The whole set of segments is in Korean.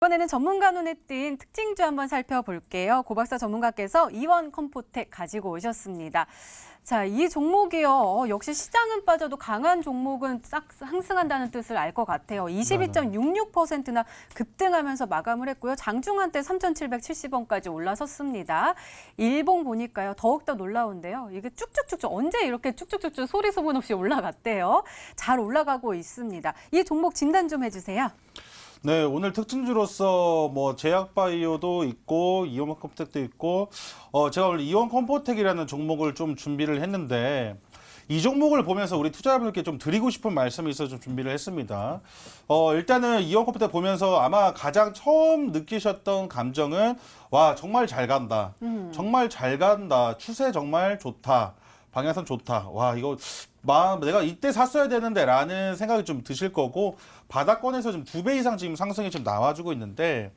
이번에는 전문가 눈에 띈 특징주 한번 살펴볼게요. 고박사 전문가께서 이원 컴포텍 가지고 오셨습니다. 자, 이 종목이요. 역시 시장은 빠져도 강한 종목은 싹 상승한다는 뜻을 알 것 같아요. 22.66%나 급등하면서 마감을 했고요. 장중한 때 3,770원까지 올라섰습니다. 일봉 보니까요. 더욱더 놀라운데요. 이게 쭉쭉쭉쭉 언제 이렇게 쭉쭉쭉쭉 소리 소문 없이 올라갔대요. 잘 올라가고 있습니다. 이 종목 진단 좀 해주세요. 네, 오늘 특징주로서 뭐 제약바이오도 있고 이원 컴포텍도 있고 제가 오늘 이원 컴포텍이라는 종목을 좀 준비를 했는데 이 종목을 보면서 우리 투자자분들께 좀 드리고 싶은 말씀이 있어서 좀 준비를 했습니다. 일단은 이원 컴포텍 보면서 아마 가장 처음 느끼셨던 감정은 와, 정말 잘 간다. 정말 잘 간다. 추세 정말 좋다. 방향성 좋다. 와, 이거 내가 이때 샀어야 되는데 라는 생각이 좀 드실 거고 바닥권에서 좀 2배 이상 지금 상승이 좀 나와주고 있는데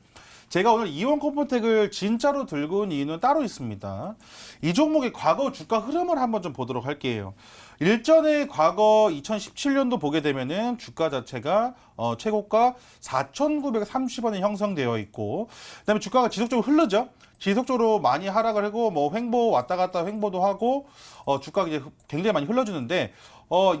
제가 오늘 이원 컴포텍을 진짜로 들고 온 이유는 따로 있습니다. 이 종목의 과거 주가 흐름을 한번 좀 보도록 할게요. 일전에 과거 2017년도 보게 되면은 주가 자체가 최고가 4,930원에 형성되어 있고 그다음에 주가가 지속적으로 흐르죠. 지속적으로 많이 하락을 하고 뭐 횡보 왔다 갔다 횡보도 하고 주가가 이제 굉장히 많이 흘러주는데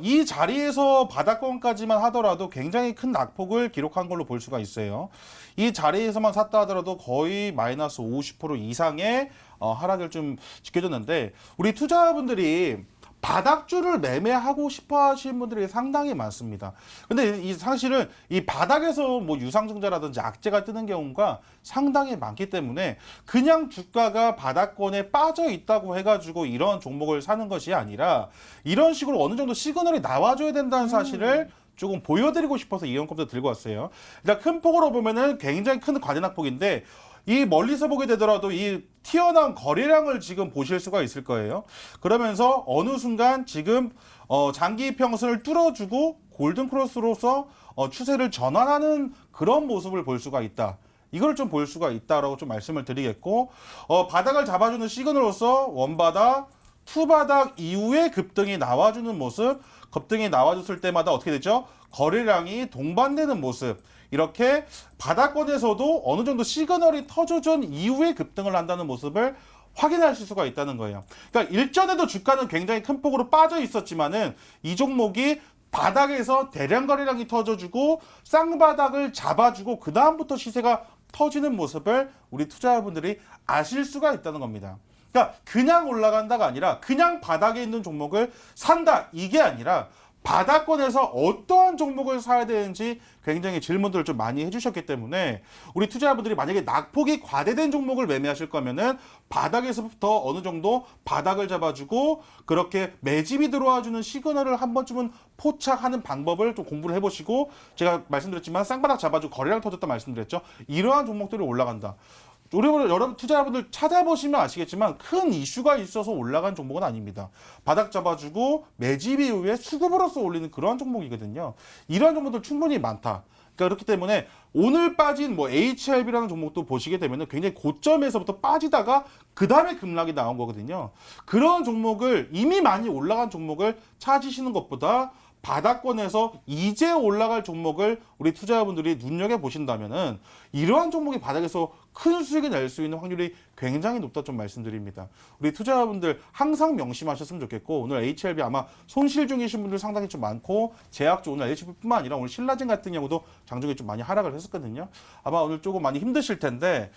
이 자리에서 바닥권까지만 하더라도 굉장히 큰 낙폭을 기록한 걸로 볼 수가 있어요. 이 자리에서만 샀다 하더라도 거의 마이너스 50% 이상의 하락을 좀 지켜줬는데 우리 투자자분들이 바닥주를 매매하고 싶어 하시는 분들이 상당히 많습니다. 근데 사실은 이 바닥에서 뭐 유상증자라든지 악재가 뜨는 경우가 상당히 많기 때문에 그냥 주가가 바닥권에 빠져 있다고 해가지고 이런 종목을 사는 것이 아니라 이런 식으로 어느 정도 시그널이 나와줘야 된다는 사실을 조금 보여드리고 싶어서 이원 컴포텍 들고 왔어요. 일단 큰 폭으로 보면은 굉장히 큰 과대낙폭인데 이 멀리서 보게 되더라도 이 튀어나온 거래량을 지금 보실 수가 있을 거예요. 그러면서 어느 순간 지금 장기 평선을 뚫어주고 골든 크로스로서 추세를 전환하는 그런 모습을 볼 수가 있다. 이걸 좀 볼 수가 있다라고 좀 말씀을 드리겠고 바닥을 잡아주는 시그널로서 원바닥, 투바닥 이후에 급등이 나와주는 모습, 급등이 나와줬을 때마다 어떻게 되죠? 거래량이 동반되는 모습. 이렇게 바닥권에서도 어느 정도 시그널이 터져준 이후에 급등을 한다는 모습을 확인하실 수가 있다는 거예요. 그러니까 일전에도 주가는 굉장히 큰 폭으로 빠져 있었지만은 이 종목이 바닥에서 대량 거래량이 터져주고 쌍바닥을 잡아주고 그 다음부터 시세가 터지는 모습을 우리 투자자분들이 아실 수가 있다는 겁니다. 그러니까 그냥 올라간다가 아니라 그냥 바닥에 있는 종목을 산다 이게 아니라 바닥권에서 어떠한 종목을 사야 되는지 굉장히 질문들을 좀 많이 해주셨기 때문에 우리 투자자분들이 만약에 낙폭이 과대된 종목을 매매하실 거면은 바닥에서부터 어느 정도 바닥을 잡아주고 그렇게 매집이 들어와주는 시그널을 한 번쯤은 포착하는 방법을 좀 공부를 해보시고 제가 말씀드렸지만 쌍바닥 잡아주고 거래량 터졌다 말씀드렸죠. 이러한 종목들이 올라간다. 여러분 투자자분들 찾아보시면 아시겠지만 큰 이슈가 있어서 올라간 종목은 아닙니다. 바닥 잡아주고 매집 이후에 수급으로서 올리는 그러한 종목이거든요. 이러한 종목들 충분히 많다. 그러니까 그렇기 때문에 오늘 빠진 뭐 HLB라는 종목도 보시게 되면 굉장히 고점에서부터 빠지다가 그 다음에 급락이 나온 거거든요. 그런 종목을 이미 많이 올라간 종목을 찾으시는 것보다 바닥권에서 이제 올라갈 종목을 우리 투자자분들이 눈여겨보신다면은 이러한 종목이 바닥에서 큰 수익을 낼 수 있는 확률이 굉장히 높다 좀 말씀드립니다. 우리 투자자분들 항상 명심하셨으면 좋겠고 오늘 HLB 아마 손실 중이신 분들 상당히 좀 많고 제약주 오늘 HLB뿐만 아니라 오늘 신라진 같은 경우도 장중에 좀 많이 하락을 했었거든요. 아마 오늘 조금 많이 힘드실 텐데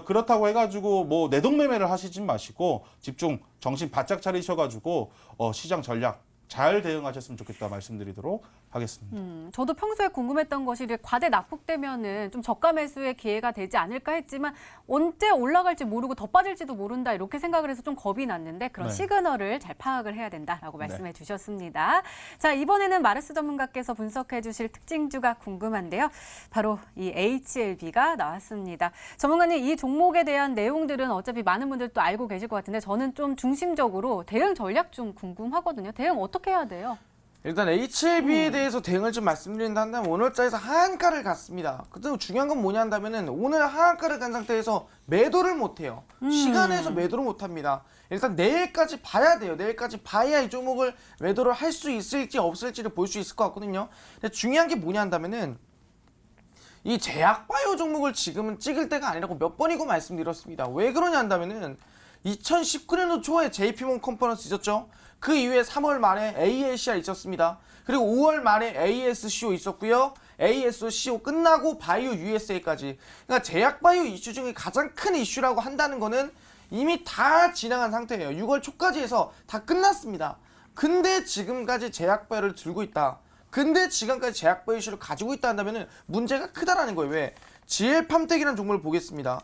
그렇다고 해가지고 뭐 내동매매를 하시진 마시고 집중 정신 바짝 차리셔가지고 시장 전략 잘 대응하셨으면 좋겠다 말씀드리도록 하겠습니다. 저도 평소에 궁금했던 것이 과대 낙폭되면은 좀 저가 매수의 기회가 되지 않을까 했지만 언제 올라갈지 모르고 더 빠질지도 모른다 이렇게 생각을 해서 좀 겁이 났는데 그런 네. 시그널을 잘 파악을 해야 된다라고 말씀해 주셨습니다. 자, 이번에는 마르스 전문가께서 분석해 주실 특징주가 궁금한데요. 바로 이 HLB가 나왔습니다. 전문가님, 이 종목에 대한 내용들은 어차피 많은 분들 또 알고 계실 것 같은데 저는 좀 중심적으로 대응 전략 좀 궁금하거든요. 대응 어떻게 해야 돼요? 일단 HLB에 대해서 대응을 좀 말씀드린다면 오늘자에서 하한가를 갔습니다. 그때 중요한 건 뭐냐 한다면은 오늘 하한가를 간 상태에서 매도를 못해요. 시간에서 매도를 못합니다. 일단 내일까지 봐야 돼요. 내일까지 봐야 이 종목을 매도를 할 수 있을지 없을지를 볼 수 있을 것 같거든요. 근데 중요한 게 뭐냐 한다면은 이 제약바이오 종목을 지금은 찍을 때가 아니라고 몇 번이고 말씀드렸습니다. 왜 그러냐 한다면은 2019년도 초에 JP모건 컨퍼런스 있었죠. 그 이후에 3월 말에 AACR 있었습니다. 그리고 5월 말에 ASCO 있었고요. ASCO 끝나고 바이오 USA까지. 그러니까 제약바이오 이슈 중에 가장 큰 이슈라고 한다는 거는 이미 다 지나간 상태예요. 6월 초까지 해서 다 끝났습니다. 근데 지금까지 제약바이오를 들고 있다. 근데 지금까지 제약바이오 이슈를 가지고 있다 한다면 문제가 크다라는 거예요. 왜? GL팜텍이라는 종목을 보겠습니다.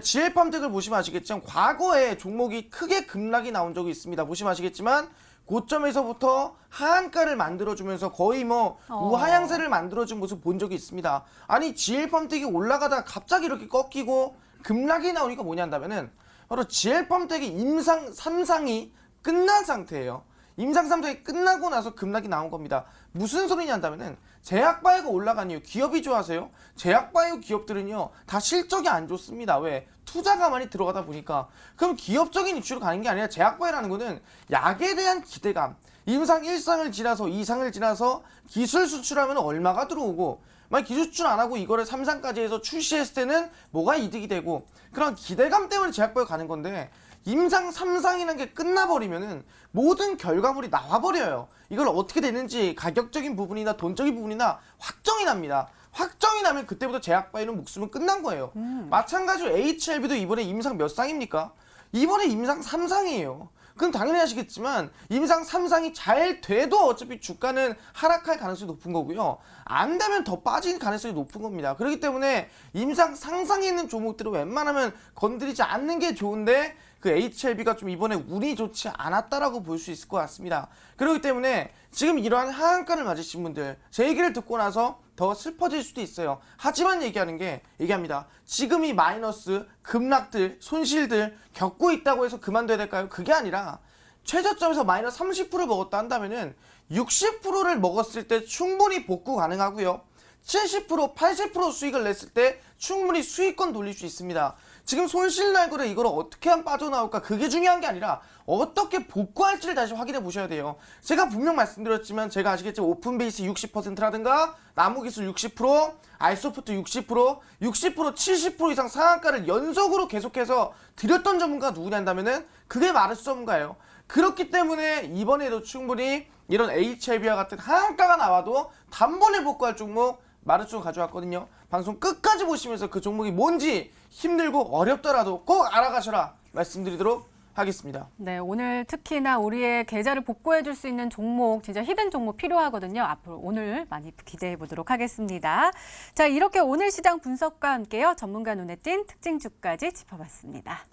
GL팜텍을 보시면 아시겠지만 과거에 종목이 크게 급락이 나온 적이 있습니다. 보시면 아시겠지만 고점에서부터 하한가를 만들어주면서 거의 뭐 우하향세를 만들어준 모습 본 적이 있습니다. 아니 GL팜텍이 올라가다가 갑자기 이렇게 꺾이고 급락이 나오니까 뭐냐 한다면은 바로 GL팜텍이 임상 3상이 끝난 상태예요. 임상 3상이 끝나고 나서 급락이 나온 겁니다. 무슨 소리냐 한다면은 제약바이오가 올라간 이유 기업이 좋아하세요? 제약바이오 기업들은요 다 실적이 안 좋습니다. 왜? 투자가 많이 들어가다 보니까. 그럼 기업적인 이슈로 가는 게 아니라 제약바이오라는 거는 약에 대한 기대감. 임상 1상을 지나서 2상을 지나서 기술 수출하면 얼마가 들어오고 만약 기술 수출 안 하고 이거를 3상까지 해서 출시했을 때는 뭐가 이득이 되고 그런 기대감 때문에 제약바이오 가는 건데 임상 3상이라는 게 끝나버리면은 모든 결과물이 나와버려요. 이걸 어떻게 되는지 가격적인 부분이나 돈적인 부분이나 확정이 납니다. 확정이 나면 그때부터 제약바이오는 목숨은 끝난 거예요. 마찬가지로 HLB도 이번에 임상 몇 상입니까? 이번에 임상 3상이에요. 그럼 당연히 아시겠지만 임상 3상이 잘 돼도 어차피 주가는 하락할 가능성이 높은 거고요. 안 되면 더 빠질 가능성이 높은 겁니다. 그렇기 때문에 임상 상상에 있는 종목들을 웬만하면 건드리지 않는 게 좋은데 그 HLB가 좀 이번에 운이 좋지 않았다라고 볼 수 있을 것 같습니다. 그렇기 때문에 지금 이러한 하한가를 맞으신 분들 제 얘기를 듣고 나서 더 슬퍼질 수도 있어요. 하지만 얘기합니다. 지금 이 마이너스, 급락들, 손실들 겪고 있다고 해서 그만둬야 될까요? 그게 아니라 최저점에서 마이너스 30% 먹었다 한다면은 60%를 먹었을 때 충분히 복구 가능하고요. 70%, 80% 수익을 냈을 때 충분히 수익권 돌릴 수 있습니다. 지금 손실 날 거를 이걸 어떻게 하면 빠져나올까 그게 중요한 게 아니라 어떻게 복구할지를 다시 확인해 보셔야 돼요. 제가 분명 말씀드렸지만 제가 아시겠지만 오픈베이스 60%라든가 나무기술 60%, 알소프트 60%, 70% 이상 상한가를 연속으로 계속해서 드렸던 전문가가 누구냐 한다면은 그게 마르스 전문가예요. 그렇기 때문에 이번에도 충분히 이런 HLB와 같은 하한가가 나와도 단번에 복구할 종목 마르스가 가져왔거든요. 방송 끝까지 보시면서 그 종목이 뭔지 힘들고 어렵더라도 꼭 알아가셔라 말씀드리도록 하겠습니다. 네, 오늘 특히나 우리의 계좌를 복구해 줄 수 있는 종목, 진짜 히든 종목 필요하거든요. 앞으로 오늘 많이 기대해 보도록 하겠습니다. 자, 이렇게 오늘 시장 분석과 함께요. 전문가 눈에 띈 특징주까지 짚어봤습니다.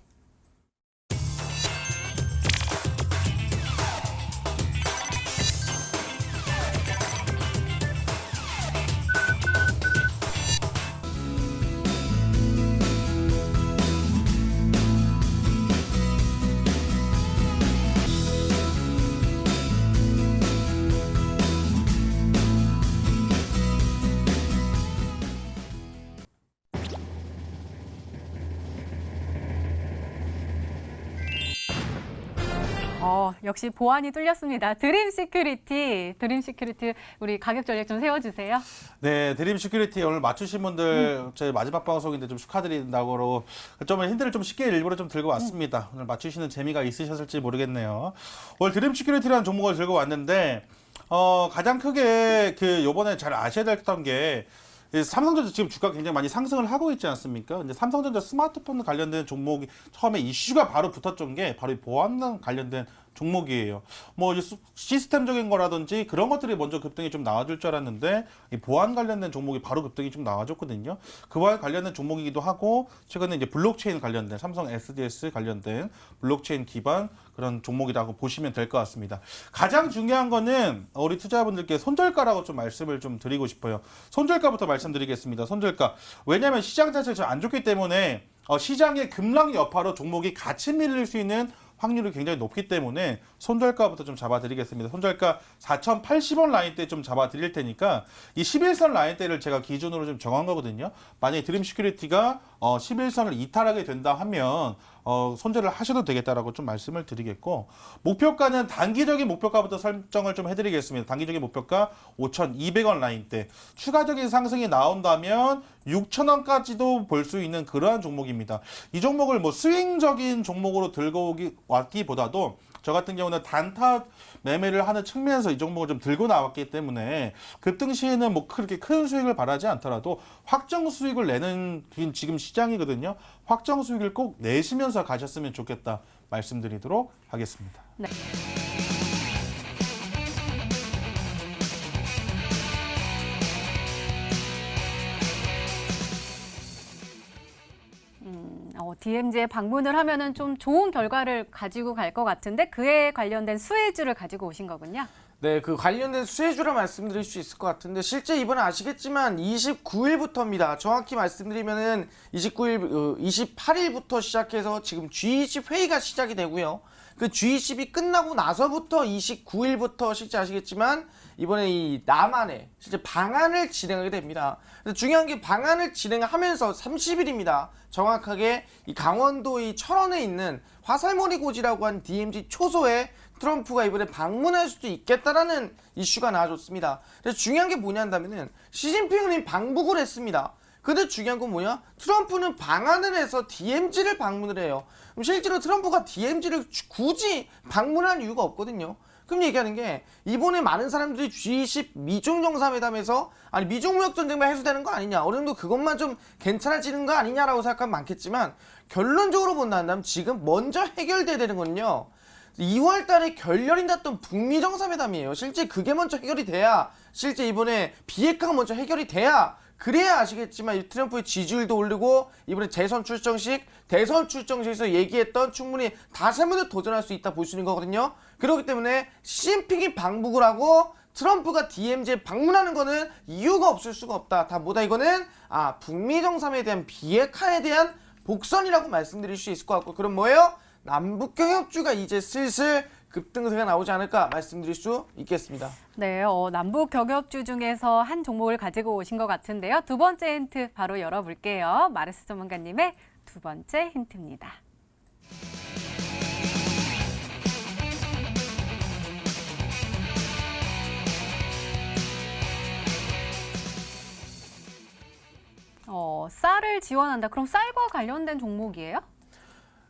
역시 보안이 뚫렸습니다. 드림 시큐리티 우리 가격 전략 좀 세워주세요. 네, 드림 시큐리티 오늘 맞추신 분들 저희 마지막 방송인데 좀 축하드린다고 좀 힌트를 좀 쉽게 일부러 좀 들고 왔습니다. 오늘 맞추시는 재미가 있으셨을지 모르겠네요. 오늘 드림 시큐리티라는 종목을 들고 왔는데 가장 크게 그 요번에 잘 아셔야 됐던 게 삼성전자 지금 주가 굉장히 많이 상승을 하고 있지 않습니까? 근데 삼성전자 스마트폰 관련된 종목이 처음에 이슈가 바로 붙었던 게 바로 이 보안 관련된 종목이에요. 뭐 시스템적인 거라든지 그런 것들이 먼저 급등이 좀 나와줄 줄 알았는데 이 보안 관련된 종목이 바로 급등이 좀 나와줬거든요. 그와 관련된 종목이기도 하고 최근에 이제 블록체인 관련된 삼성 SDS 관련된 블록체인 기반 그런 종목이라고 보시면 될 것 같습니다. 가장 중요한 거는 우리 투자자분들께 손절가라고 좀 말씀을 좀 드리고 싶어요. 손절가부터 말씀드리겠습니다. 손절가. 왜냐하면 시장 자체가 좀 안 좋기 때문에 시장의 급락 여파로 종목이 같이 밀릴 수 있는 확률이 굉장히 높기 때문에 손절가부터 좀 잡아드리겠습니다. 손절가 4,080원 라인대 좀 잡아드릴 테니까 이 11선 라인대를 제가 기준으로 좀 정한 거거든요. 만약에 드림 시큐리티가 11선을 이탈하게 된다 하면 손절을 하셔도 되겠다라고 좀 말씀을 드리겠고, 목표가는 단기적인 목표가부터 설정을 좀 해드리겠습니다. 단기적인 목표가 5,200원 라인대, 추가적인 상승이 나온다면 6,000원까지도 볼 수 있는 그러한 종목입니다. 이 종목을 뭐 스윙적인 종목으로 들고 왔기보다도 저 같은 경우는 단타 매매를 하는 측면에서 이 종목을 좀 들고 나왔기 때문에 급등 시에는 뭐 그렇게 큰 수익을 바라지 않더라도 확정 수익을 내는 지금 시장이거든요. 확정 수익을 꼭 내시면서 가셨으면 좋겠다 말씀드리도록 하겠습니다. 네. DMZ에 방문을 하면은 좀 좋은 결과를 가지고 갈 것 같은데 그에 관련된 수혜주를 가지고 오신 거군요. 네, 그 관련된 수혜주라 말씀드릴 수 있을 것 같은데 실제 이번에 아시겠지만 29일부터입니다. 정확히 말씀드리면은 28일부터 시작해서 지금 G20 회의가 시작이 되고요. 그 G20이 끝나고 나서부터 29일부터 실제 아시겠지만 이번에 이 남한에 실제 방한을 진행하게 됩니다. 그래서 중요한 게 방한을 진행하면서 30일입니다. 정확하게 이 강원도 이 철원에 있는 화살머리 고지라고 한 DMZ 초소에 트럼프가 이번에 방문할 수도 있겠다라는 이슈가 나와줬습니다. 그래서 중요한 게 뭐냐 한다면은 시진핑이 방북을 했습니다. 근데 중요한 건 뭐냐? 트럼프는 방한을 해서 DMZ를 방문을 해요. 그럼 실제로 트럼프가 DMZ를 굳이 방문할 이유가 없거든요. 그럼 얘기하는 게 이번에 많은 사람들이 G20 미중 정상회담에서 아니 미중 무역 전쟁만 해소되는 거 아니냐, 어느 정도 그것만 좀 괜찮아지는 거 아니냐라고 생각하면 많겠지만 결론적으로 본다면 지금 먼저 해결돼야 되는 건요. 2월 달에 결렬이 났던 북미 정상회담이에요. 실제 그게 먼저 해결이 돼야, 실제 이번에 비핵화가 먼저 해결이 돼야, 그래야 아시겠지만 이 트럼프의 지지율도 오르고 이번에 대선 출정식에서 얘기했던 충분히 다시 한번 도전할 수 있다 볼 수 있는 거거든요. 그렇기 때문에 시진핑이 방북을 하고 트럼프가 DMZ에 방문하는 거는 이유가 없을 수가 없다. 다 뭐다 이거는 북미 정상회담에 대한 비핵화에 대한 복선이라고 말씀드릴 수 있을 것 같고, 그럼 뭐예요? 남북 경협주가 이제 슬슬 급등세가 나오지 않을까 말씀드릴 수 있겠습니다. 네, 남북 경협주 중에서 한 종목을 가지고 오신 것 같은데요. 두 번째 힌트 바로 열어볼게요. 마르스 전문가님의 두 번째 힌트입니다. 쌀을 지원한다. 그럼 쌀과 관련된 종목이에요?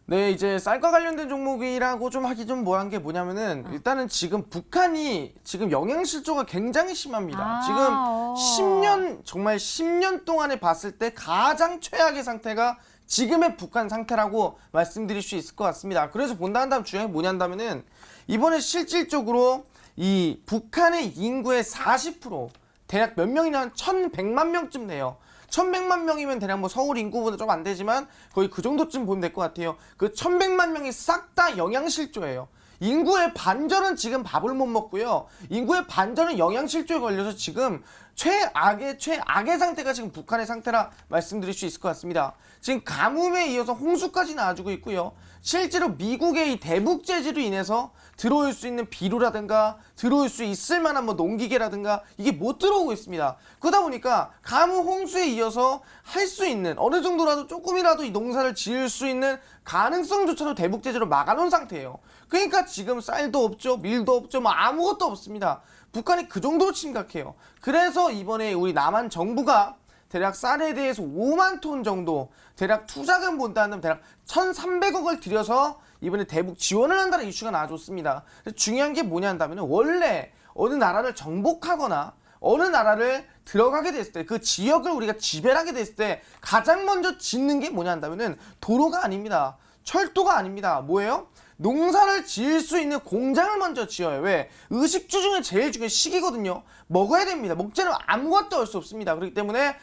네, 이제 쌀과 관련된 종목이라고 좀 하기 좀 뭐한 게 뭐냐면은 일단은 지금 북한이 지금 영양실조가 굉장히 심합니다. 지금 10년, 정말 10년 동안에 봤을 때 가장 최악의 상태가 지금의 북한 상태라고 말씀드릴 수 있을 것 같습니다. 그래서 본다 한다면 중요한 게 뭐냐 한다면은 이번에 실질적으로 이 북한의 인구의 40%, 대략 몇 명이냐, 1,100만 명쯤 돼요. 1,100만 명이면 대략 뭐 서울 인구보다 좀 안 되지만 거의 그 정도쯤 보면 될 것 같아요. 그 1,100만 명이 싹 다 영양실조예요. 인구의 반절은 지금 밥을 못 먹고요. 인구의 반절은 영양실조에 걸려서 지금 최악의 상태가 지금 북한의 상태라 말씀드릴 수 있을 것 같습니다. 지금 가뭄에 이어서 홍수까지 나와주고 있고요. 실제로 미국의 이 대북 제재로 인해서 들어올 수 있는 비료라든가 들어올 수 있을 만한 뭐 농기계라든가 이게 못 들어오고 있습니다. 그러다 보니까 가뭄 홍수에 이어서 할 수 있는 어느 정도라도 조금이라도 이 농사를 지을 수 있는 가능성조차도 대북 제재로 막아놓은 상태예요. 그러니까 지금 쌀도 없죠, 밀도 없죠, 뭐 아무것도 없습니다. 북한이 그 정도로 심각해요. 그래서 이번에 우리 남한 정부가 대략 쌀에 대해서 5만 톤 정도 대략 투자금 본다는 대략 1,300억을 들여서 이번에 대북 지원을 한다는 이슈가 나와줬습니다. 중요한 게 뭐냐 한다면 원래 어느 나라를 정복하거나 어느 나라를 들어가게 됐을 때 그 지역을 우리가 지배를 하게 됐을 때 가장 먼저 짓는 게 뭐냐 한다면은 도로가 아닙니다. 철도가 아닙니다. 뭐예요? 농사를 지을 수 있는 공장을 먼저 지어요. 왜? 의식주 중에 제일 중요한 식이거든요. 먹어야 됩니다. 먹지 않으면 아무것도 할 수 없습니다. 그렇기 때문에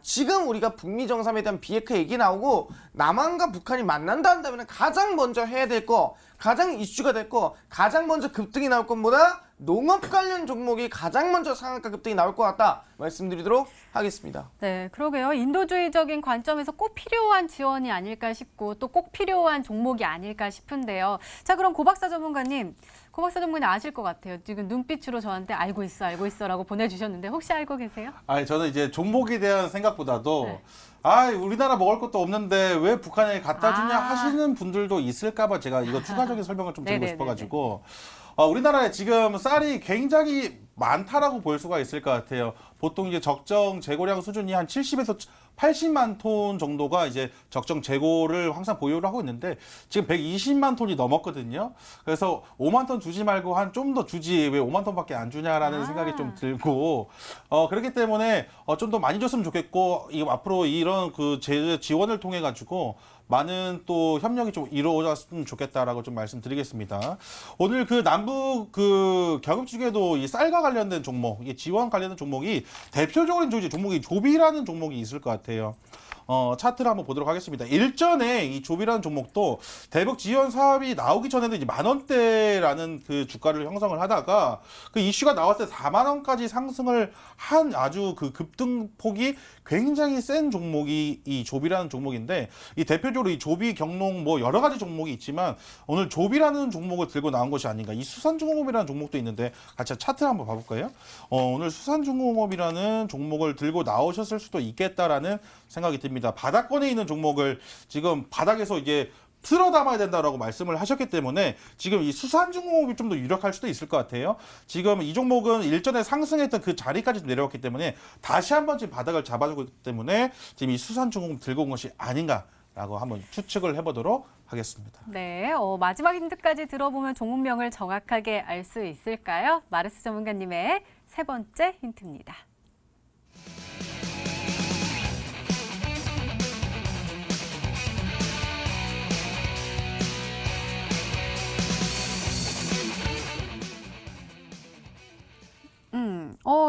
지금 우리가 북미 정상에 대한 비핵화 얘기 나오고 남한과 북한이 만난다 한다면 가장 먼저 해야 될 거, 가장 이슈가 될 거, 가장 먼저 급등이 나올 것보다 농업 관련 종목이 가장 먼저 상한가 급등이 나올 것 같다 말씀드리도록 하겠습니다. 네, 그러게요. 인도주의적인 관점에서 꼭 필요한 지원이 아닐까 싶고 또 꼭 필요한 종목이 아닐까 싶은데요. 자, 그럼 고박사 전문가님, 고 박사 전문가님 아실 것 같아요. 지금 눈빛으로 저한테 알고 있어라고 보내주셨는데 혹시 알고 계세요? 아니 저는 이제 종목에 대한 생각보다도 네. 우리나라 먹을 것도 없는데 왜 북한에 갖다 주냐 하시는 분들도 있을까봐 제가 이거 추가적인 설명을 좀 드리고 네네네네. 싶어가지고 우리나라에 지금 쌀이 굉장히 많다라고 볼 수가 있을 것 같아요. 보통 이제 적정 재고량 수준이 한 70에서 80만 톤 정도가 이제 적정 재고를 항상 보유를 하고 있는데 지금 120만 톤이 넘었거든요. 그래서 5만 ton 주지 말고 한 좀 더 주지 왜 5만 톤밖에 안 주냐라는 생각이 좀 들고 그렇기 때문에 좀 더 많이 줬으면 좋겠고 앞으로 이런 그 지원을 통해 가지고 많은 또 협력이 좀 이루어졌으면 좋겠다라고 좀 말씀드리겠습니다. 오늘 그 남북 그 경협축에도 이 쌀과 관련된 종목, 이 지원 관련된 종목이 대표적인 종목이 조비라는 종목이 있을 것 같아요. 차트를 한번 보도록 하겠습니다. 일전에 이 조비라는 종목도 대북 지원 사업이 나오기 전에는 이제 10,000원대라는 그 주가를 형성을 하다가 그 이슈가 나왔을 때 4만 원까지 상승을 한 아주 그 급등폭이 굉장히 센 종목이 이 조비라는 종목인데 이 대표적으로 이 조비 경농 뭐 여러 가지 종목이 있지만 오늘 조비라는 종목을 들고 나온 것이 아닌가. 이 수산중공업이라는 종목도 있는데 같이 차트를 한번 봐볼까요? 오늘 수산중공업이라는 종목을 들고 나오셨을 수도 있겠다라는 생각이 듭니다. 바닥권에 있는 종목을 지금 바닥에서 이게 틀어 담아야 된다라고 말씀을 하셨기 때문에 지금 이 수산중공업이 좀 더 유력할 수도 있을 것 같아요. 지금 이 종목은 일전에 상승했던 그 자리까지 내려왔기 때문에 다시 한번 지금 바닥을 잡아주고 있기 때문에 지금 이 수산중공업 들고 온 것이 아닌가라고 한번 추측을 해보도록 하겠습니다. 네, 마지막 힌트까지 들어보면 종목명을 정확하게 알 수 있을까요? 마르스 전문가님의 세 번째 힌트입니다.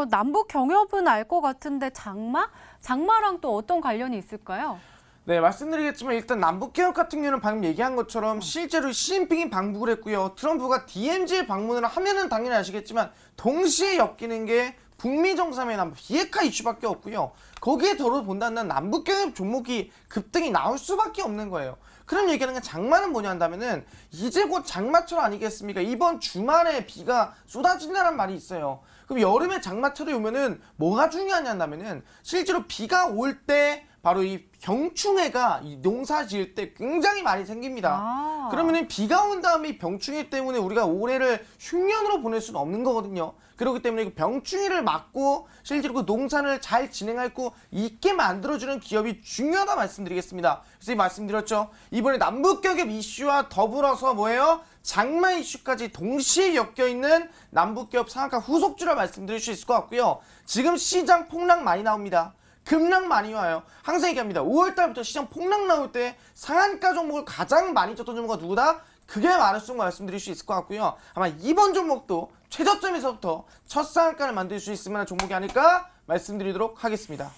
남북 경협은 알 것 같은데 장마? 장마랑 또 어떤 관련이 있을까요? 네, 말씀드리겠지만 일단 남북경협 같은 경우는 방금 얘기한 것처럼 실제로 시진핑이 방북을 했고요. 트럼프가 DMZ에 방문을 하면은 당연히 아시겠지만 동시에 엮이는 게 북미 정상회담 비핵화 이슈밖에 없고요. 거기에 더러 본다면 남북경협 종목이 급등이 나올 수밖에 없는 거예요. 그럼 얘기하는 게 장마는 뭐냐 한다면은 이제 곧 장마철 아니겠습니까? 이번 주말에 비가 쏟아진다는 말이 있어요. 그럼 여름에 장마철이 오면은 뭐가 중요하냐 한다면은 실제로 비가 올 때 바로 이 병충해가 이 농사 지을 때 굉장히 많이 생깁니다. 그러면은 비가 온 다음에 이 병충해 때문에 우리가 올해를 흉년으로 보낼 수는 없는 거거든요. 그렇기 때문에 그 병충해를 막고 실제로 그 농사를 잘 진행할 수 있게 만들어주는 기업이 중요하다 말씀드리겠습니다. 그래서 이 말씀드렸죠. 이번에 남북경협 이슈와 더불어서 뭐예요? 장마 이슈까지 동시에 엮여있는 남북경협 상한가 후속주라 말씀드릴 수 있을 것 같고요. 지금 시장 폭락 많이 나옵니다. 급락 많이 와요. 항상 얘기합니다. 5월달부터 시장 폭락 나올 때 상한가 종목을 가장 많이 쳤던 종목가 누구다? 그게 마르스종 말씀드릴 수 있을 것 같고요. 아마 이번 종목도 최저점에서부터 첫 상한가를 만들 수 있을 만한 종목이 아닐까 말씀드리도록 하겠습니다.